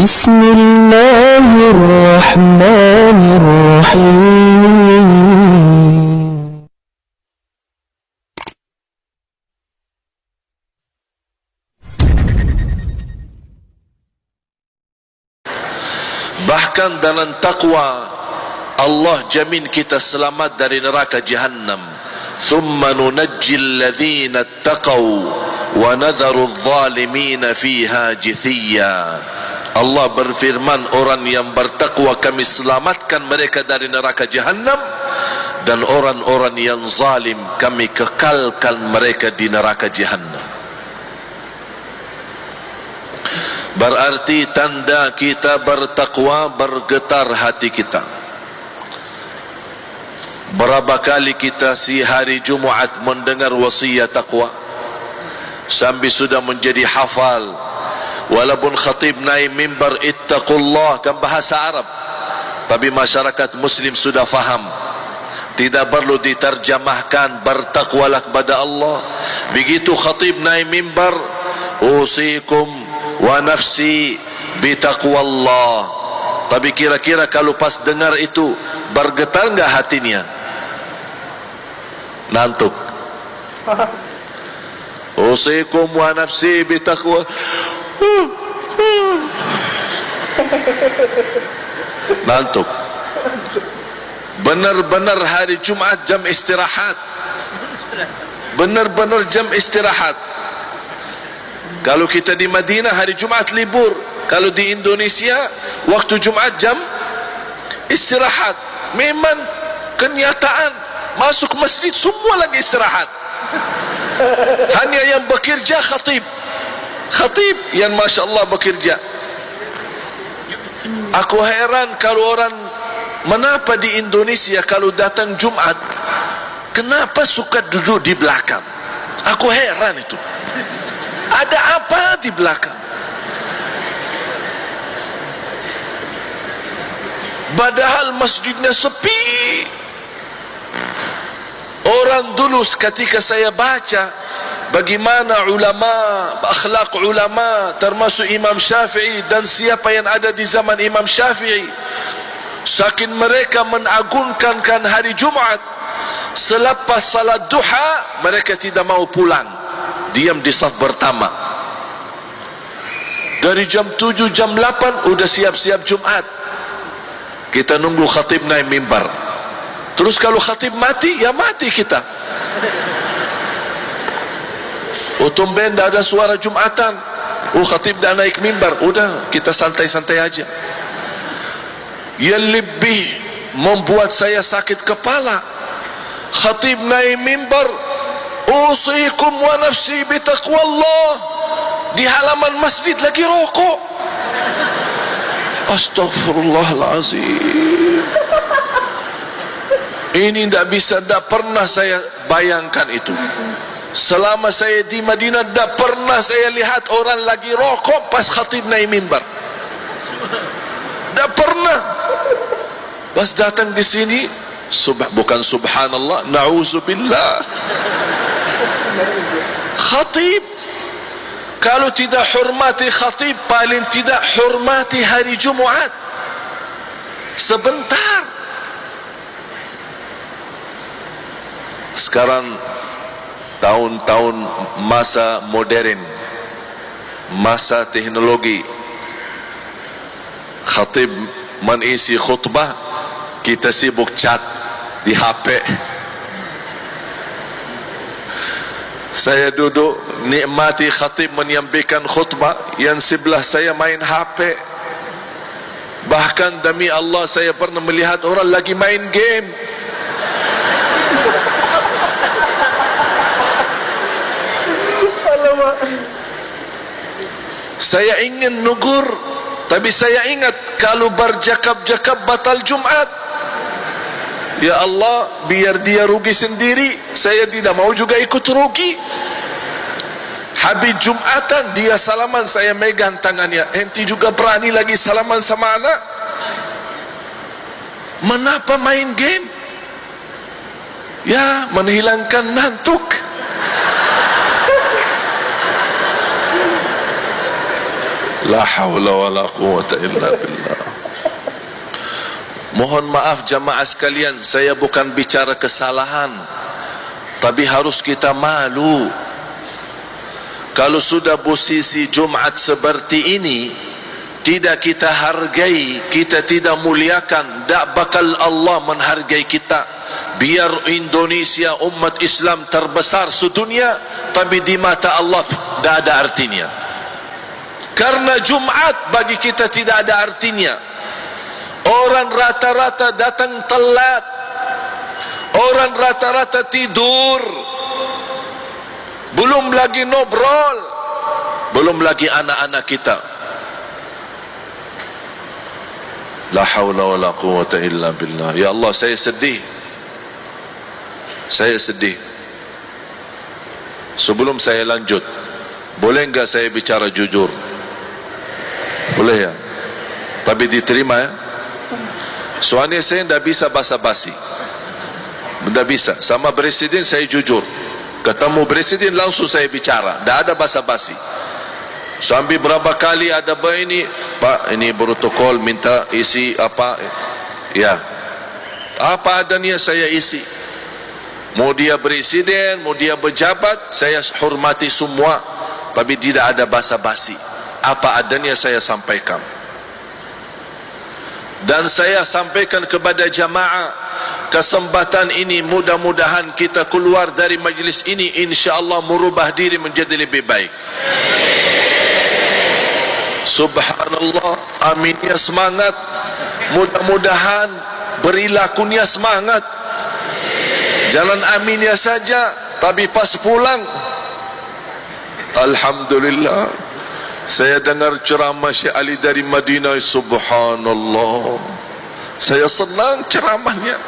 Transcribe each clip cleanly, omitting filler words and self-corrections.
بسم الله الرحمن الرحيم. Bahkan dalam taqwa Allah jamin kita selamat dari neraka jahannam. Thumma nunajjil ladzina ittaqaw wa nadharu adh-dhalimina fiha jithiya. Allah berfirman, orang yang bertakwa kami selamatkan mereka dari neraka jahannam, dan orang-orang yang zalim kami kekalkan mereka di neraka jahannam. Berarti tanda kita bertakwa, bergetar hati kita. Berapa kali kita si hari Jumaat mendengar wasiat takwa sampai sudah menjadi hafal. Walaupun khatib naik mimbar ittaqullah kan bahasa Arab, tapi masyarakat muslim sudah faham, tidak perlu diterjemahkan, bertakwalah kepada Allah. Begitu khatib naik mimbar, usikum wa nafsi bitaqwallah. Tapi kira-kira kalau pas dengar itu bergetar enggak hatinya? Nantuk. Usikum wa nafsi bitaqwa. Nantuk. Benar-benar hari Jumaat jam istirahat. Benar-benar jam istirahat. Kalau kita di Madinah hari Jumaat libur, kalau di Indonesia waktu Jumaat jam istirahat. Memang kenyataan, masuk masjid semua lagi istirahat. Hanya yang bekerja khatib yang Masya Allah bekerja. Aku heran kalau orang, kenapa di Indonesia kalau datang Jumat kenapa suka duduk di belakang? Aku heran itu. Ada apa di belakang? Padahal masjidnya sepi. Orang dulu ketika saya baca bagaimana ulama, akhlak ulama, termasuk Imam Syafi'i dan siapa yang ada di zaman Imam Syafi'i, saking mereka mengagungkan hari Jumat, selepas salat duha mereka tidak mau pulang, diam di saf pertama. Dari jam 7, jam 8 udah siap-siap Jumat. Kita nunggu khatib naik mimbar. Terus kalau khatib mati, ya mati kita. Tumben dah ada suara Jumatan. Khatib dah naik mimbar, udah kita santai-santai aja. Yang lebih membuat saya sakit kepala, khatib naik mimbar, usikum wa nafsi bitaqwallah, di halaman masjid lagi rokok. Astaghfirullahalazim. Ini tidak bisa, tidak pernah saya bayangkan itu. Selama saya di Madinah tidak pernah saya lihat orang lagi rokok pas khatib naik mimbar. Tidak pernah. Pas datang di sini, bukan subhanallah, na'udzubillah. Khatib, kalau tidak hormati khatib, paling tidak hormati hari Jumaat. Sebentar. Sekarang tahun-tahun masa modern, masa teknologi, khatib mengisi khutbah, kita sibuk chat di HP. Saya duduk nikmati khatib menyampaikan khutbah, yang sebelah saya main HP. Bahkan demi Allah saya pernah melihat orang lagi main game. Saya ingin negur, tapi saya ingat kalau berjakab-jakab batal Jumat. Ya Allah, biar dia rugi sendiri, saya tidak mau juga ikut rugi. Habis Jumatan dia salaman, saya megang tangannya. Enti juga berani lagi salaman sama anak? Menapa main game? Ya, menghilangkan ngantuk. La haula wa la quwwata illa billah. Mohon maaf jamaah sekalian, saya bukan bicara kesalahan, tapi harus kita malu. Kalau sudah posisi Jumat seperti ini, tidak kita hargai, kita tidak muliakan, tak bakal Allah menghargai kita. Biar Indonesia umat Islam terbesar sedunia, tapi di mata Allah tak ada artinya. Karena Jumat bagi kita tidak ada artinya. Orang rata-rata datang telat, orang rata-rata tidur, belum lagi ngobrol, belum lagi anak-anak kita. La haula wa la quwwata illa billah. Ya Allah, saya sedih. Saya sedih. Sebelum saya lanjut, boleh enggak saya bicara jujur? Boleh ya? Tapi diterima ya? Soalnya saya tidak bisa basa-basi. Tidak bisa. Sama presiden saya jujur. Ketemu presiden langsung saya bicara. Tidak ada basa-basi. Sampai berapa kali ada ini, Pak, ini protokol minta isi apa? Ya. Apa adanya saya isi. Mau dia presiden, mau dia pejabat, saya hormati semua. Tapi tidak ada basa-basi. Apa adanya saya sampaikan. Dan saya sampaikan kepada jamaah, kesempatan ini mudah-mudahan kita keluar dari majlis ini insya-Allah merubah diri menjadi lebih baik. Subhanallah, aminnya semangat. Mudah-mudahan perilakunya semangat. Jalan aminnya saja, tapi pas pulang, alhamdulillah. Saya dengar ceramah Syekh Ali dari Madinah, subhanallah. Saya senang ceramahnya.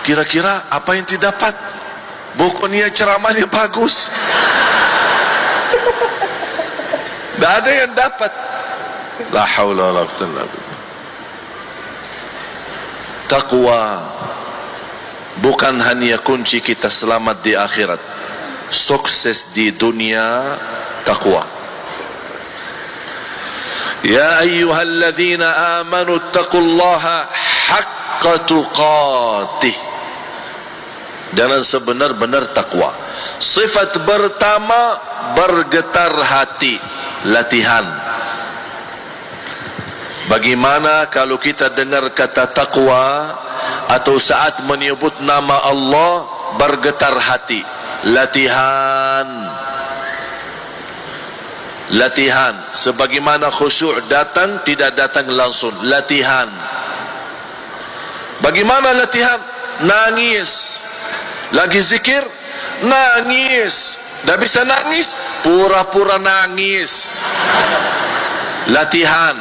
Kira-kira apa yang didapat? Bukannya ceramahnya bagus. Tak ada yang dapat. La haula wa la quwwata illa billah. Taqwa bukan hanya kunci kita selamat di akhirat, sukses di dunia. Taqwa. Ya ayyuhalladzina amanu taqullaha haqqa tuqatih. Jangan sebenar-benar takwa. Sifat pertama, bergetar hati, latihan. Bagaimana kalau kita dengar kata takwa atau saat menyebut nama Allah bergetar hati? Latihan. Latihan. Sebagaimana khusyuk datang, tidak datang langsung. Latihan. Bagaimana latihan? Nangis. Lagi zikir, nangis. Dah bisa nangis, pura-pura nangis. Latihan.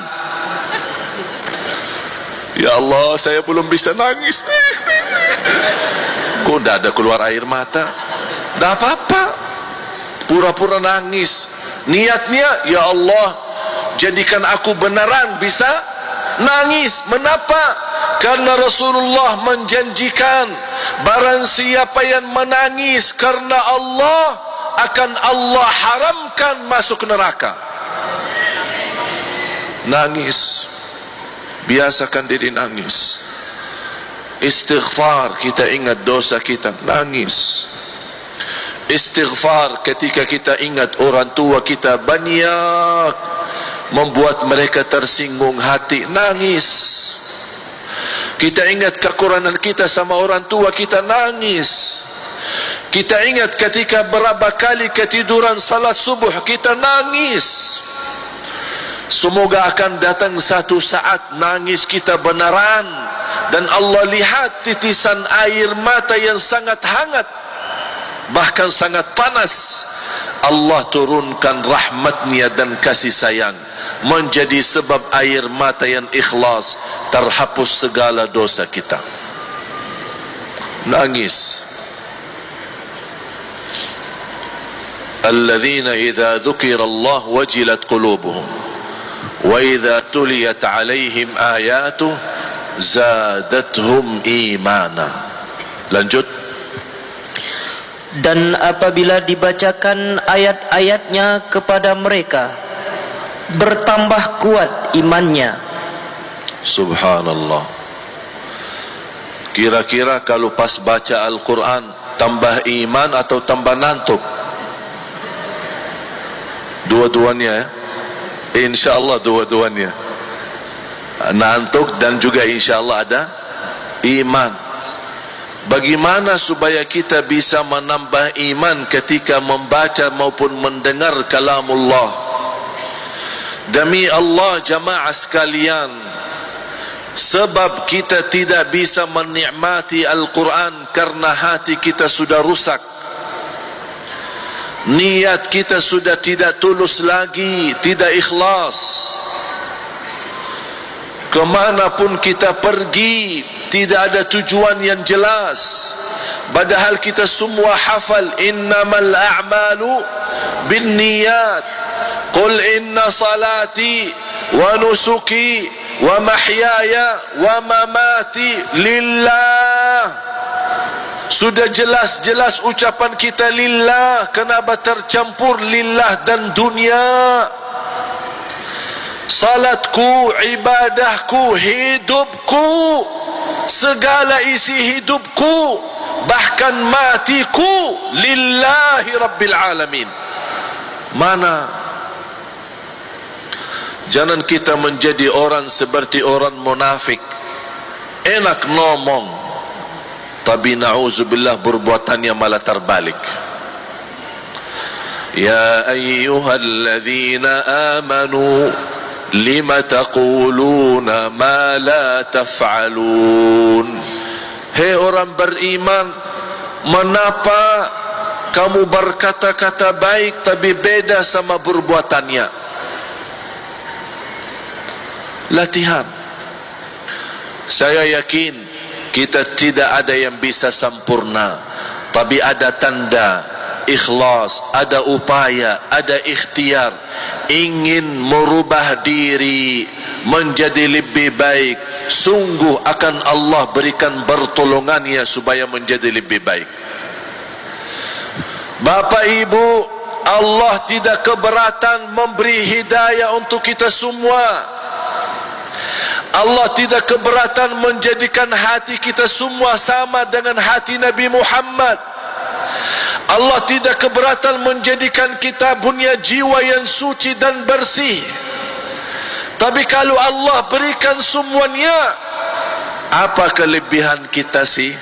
Ya Allah, saya belum bisa nangis. Kok dah ada keluar air mata? Dah apa-apa. Pura-pura nangis. Niatnya, ya Allah, jadikan aku benaran bisa nangis. Mengapa? Karena Rasulullah menjanjikan, barang siapa yang menangis karena Allah, akan Allah haramkan masuk neraka. Nangis. Biasakan diri nangis. Istighfar, kita ingat dosa kita, nangis. Istighfar ketika kita ingat orang tua kita banyak membuat mereka tersinggung hati, nangis. Kita ingat kekurangan kita sama orang tua kita, nangis. Kita ingat ketika berapa kali ketiduran salat subuh, kita nangis. Semoga akan datang satu saat nangis kita benaran, dan Allah lihat titisan air mata yang sangat hangat, bahkan sangat panas. Allah turunkan rahmatnya dan kasih sayang, menjadi sebab air mata yang ikhlas, terhapus segala dosa kita. Nangis. Alladzina idza dzukira Allah wajilat qulubuhum wa idza tuliyat alaihim ayatuh zadatuhum imana. Lanjut. Dan apabila dibacakan ayat-ayatnya kepada mereka, bertambah kuat imannya. Subhanallah. Kira-kira kalau pas baca Al-Quran tambah iman atau tambah ngantuk? Dua-duanya ya? InsyaAllah dua-duanya. Ngantuk dan juga insyaAllah ada iman. Bagaimana supaya kita bisa menambah iman ketika membaca maupun mendengar kalamullah? Demi Allah jamaah sekalian, sebab kita tidak bisa menikmati Al-Quran karena hati kita sudah rusak, niat kita sudah tidak tulus lagi, tidak ikhlas. Kemanapun kita pergi tidak ada tujuan yang jelas, padahal kita semua hafal innamal a'malu binniyat, qul inna salati wa nusuki wa mahyaya wa mamati lillah. Sudah jelas-jelas ucapan kita lillah, kenapa tercampur lillah dan dunia? Salatku, ibadahku, hidupku, segala isi hidupku, bahkan matiku lillahi rabbil alamin. Mana? Jangan kita menjadi orang seperti orang munafik, enak ngomong tapi na'udzubillah perbuatannya malah terbalik. Ya ayyuhalladzina amanu lima taquluna ma la taf'alun. Hei orang beriman, mengapa kamu berkata-kata baik tapi beda sama perbuatannya? Latihan. Saya yakin kita tidak ada yang bisa sempurna, tapi ada tanda ikhlas, ada upaya, ada ikhtiar ingin merubah diri menjadi lebih baik. Sungguh akan Allah berikan pertolongannya supaya menjadi lebih baik. Bapak Ibu, Allah tidak keberatan memberi hidayah untuk kita semua. Allah tidak keberatan menjadikan hati kita semua sama dengan hati Nabi Muhammad. Allah tidak keberatan menjadikan kita punya jiwa yang suci dan bersih. Tapi kalau Allah berikan semuanya, apa kelebihan kita sih?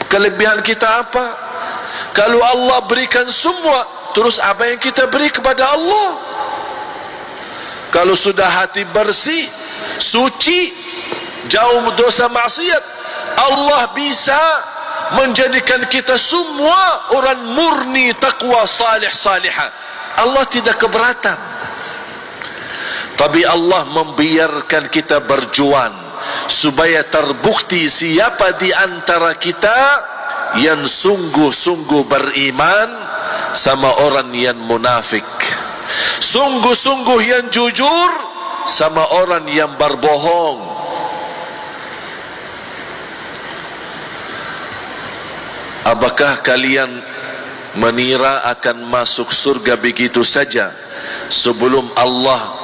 Kelebihan kita apa? Kalau Allah berikan semua, terus apa yang kita beri kepada Allah? Kalau sudah hati bersih, suci, jauh dosa maksiat, Allah bisa menjadikan kita semua orang murni, takwa, salih, salihah. Allah tidak keberatan. Tapi Allah membiarkan kita berjuang supaya terbukti siapa di antara kita yang sungguh-sungguh beriman sama orang yang munafik, sungguh-sungguh yang jujur sama orang yang berbohong. Apakah kalian mengira akan masuk surga begitu saja sebelum Allah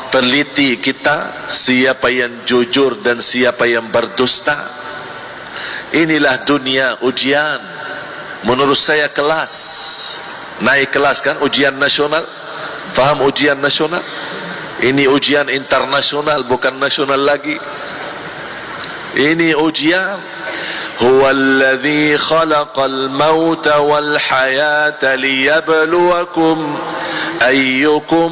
teliti kita siapa yang jujur dan siapa yang berdusta? Inilah dunia ujian. Menurut saya kelas, naik kelas kan, ujian nasional. Faham ujian nasional? Ini ujian internasional, bukan nasional lagi. Ini ujian. Huwa alladhi khalaqal mauta wal hayata liyabluwakum ayyukum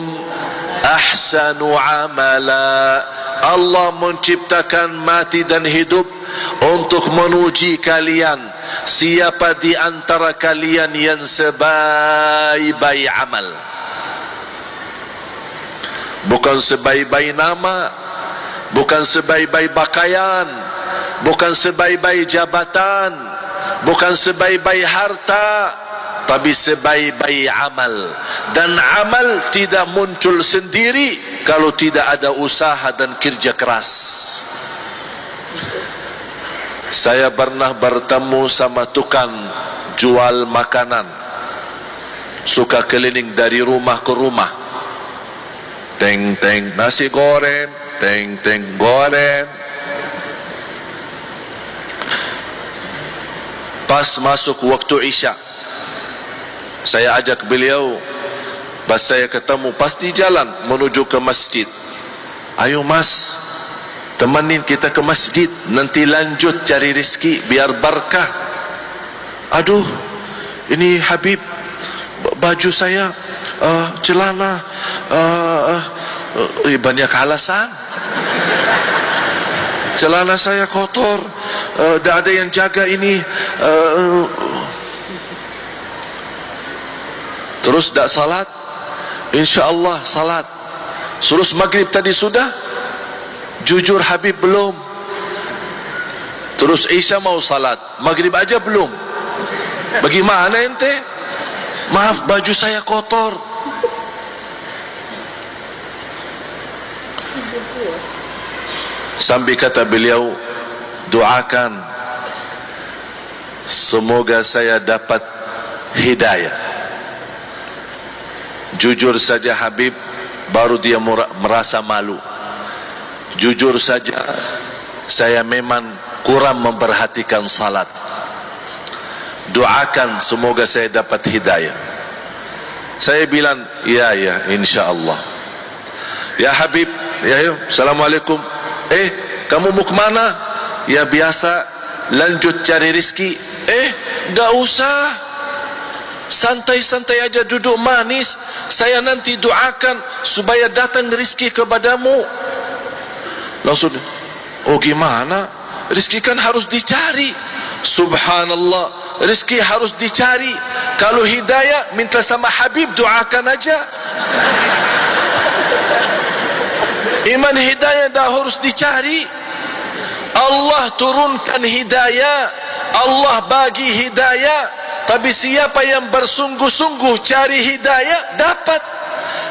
ahsanu amala. Allah menciptakan mati dan hidup untuk menuji kalian, siapa di antara kalian yang sebaik-baik amal. Bukan sebaik-baik nama, bukan sebaik-baik pakaian, bukan sebaik-baik jabatan, bukan sebaik-baik harta, tapi sebaik-baik amal. Dan amal tidak muncul sendiri kalau tidak ada usaha dan kerja keras. Saya pernah bertemu sama tukang jual makanan. suka keliling dari rumah ke rumah. Teng teng nasi goreng, teng teng goreng. Pas masuk waktu Isya, saya ajak beliau, pas saya ketemu pasti jalan menuju ke masjid. Ayo mas, temanin kita ke masjid, nanti lanjut cari rezeki biar berkah. Aduh, ini Habib, baju saya, celana, banyak alasan. Celana saya kotor, tidak ada yang jaga ini. Terus tidak salat, InsyaAllah salat. Terus maghrib tadi sudah, jujur Habib belum. Terus Isya mau salat, maghrib aja belum. Bagaimana ente? Maaf, baju saya kotor. Sambil kata beliau, doakan semoga saya dapat hidayah. Jujur saja Habib, baru dia merasa malu. Jujur saja, saya memang kurang memperhatikan salat. Doakan semoga saya dapat hidayah. Saya bilang, ya insyaAllah. Ya Habib, ya yuk, Assalamualaikum. Kamu mau kemana? Ya biasa, lanjut cari rezeki. Gak usah, santai-santai aja, duduk manis. Saya nanti doakan supaya datang rezeki kepadamu. Langsung, oh gimana? Rezeki kan harus dicari. Subhanallah, rezeki harus dicari. Kalau hidayah, minta sama Habib, doakan aja. Iman hidayah dah harus dicari. Allah turunkan hidayah, Allah bagi hidayah. Tapi siapa yang bersungguh-sungguh cari hidayah, dapat.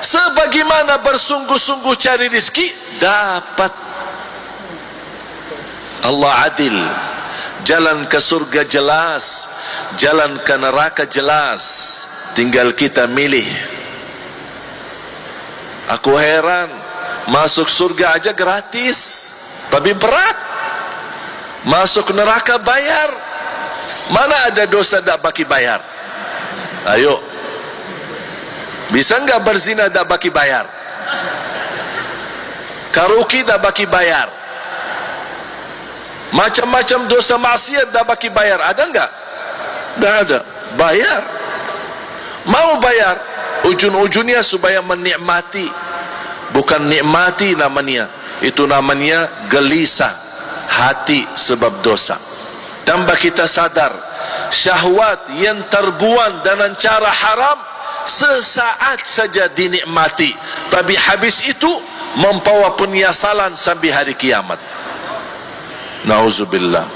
Sebagaimana bersungguh-sungguh cari rezeki, dapat. Allah adil. Jalan ke surga jelas, jalan ke neraka jelas. Tinggal kita milih. Aku heran, masuk surga aja gratis, tapi berat. Masuk neraka bayar. Mana ada dosa tak baki bayar? Ayo, bisa enggak berzina tak baki bayar? Karaoke tak baki bayar? Macam-macam dosa maksiat tak baki bayar? Ada enggak? Tak ada. Bayar. Mau bayar, ujung-ujungnya supaya menikmati. Bukan nikmati namanya, itu namanya gelisah hati sebab dosa. Tambah kita sadar, syahwat yang terbuang dengan cara haram sesaat saja dinikmati, tapi habis itu membawa penyesalan sampai hari kiamat. Nauzubillah.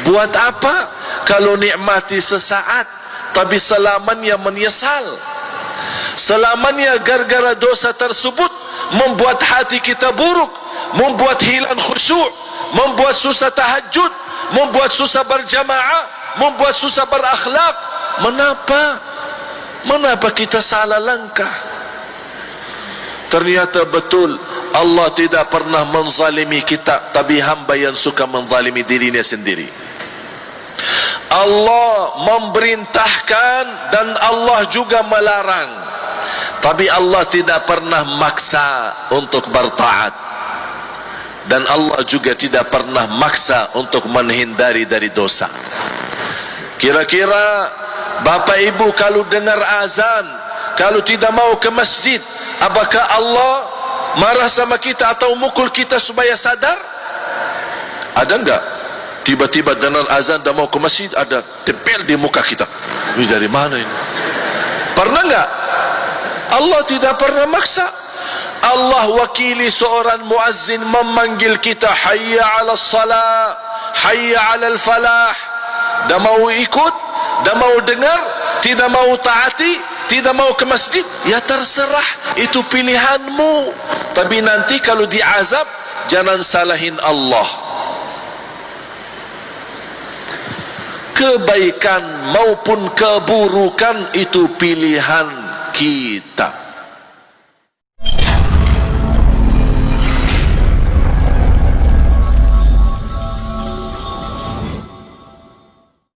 Buat apa kalau nikmati sesaat tapi selamanya menyesal? Selamanya gara-gara dosa tersebut membuat hati kita buruk, membuat hilang khusyuk, membuat susah tahajud, membuat susah berjamaah, membuat susah berakhlak. Mengapa kita salah langkah? Ternyata betul Allah tidak pernah menzalimi kita, tapi hamba yang suka menzalimi dirinya sendiri. Allah memerintahkan dan Allah juga melarang, tapi Allah tidak pernah maksa untuk bertaat. Dan Allah juga tidak pernah maksa untuk menghindari dari dosa. Kira-kira Bapak Ibu kalau dengar azan, kalau tidak mau ke masjid, apakah Allah marah sama kita atau mukul kita supaya sadar? Ada enggak? Tiba-tiba dengar azan dan mau ke masjid, ada tempel di muka kita. Ini dari mana ini? Pernah enggak? Allah tidak pernah maksa. Allah wakili seorang muazzin memanggil kita, hayya 'alas salah, hayya 'alal falah. Dah mau ikut, dah mau dengar, tidak mau taati, tidak mau ke masjid, ya terserah, itu pilihanmu. Tapi nanti kalau diazab, jangan salahin Allah. Kebaikan maupun keburukan itu pilihan. kita.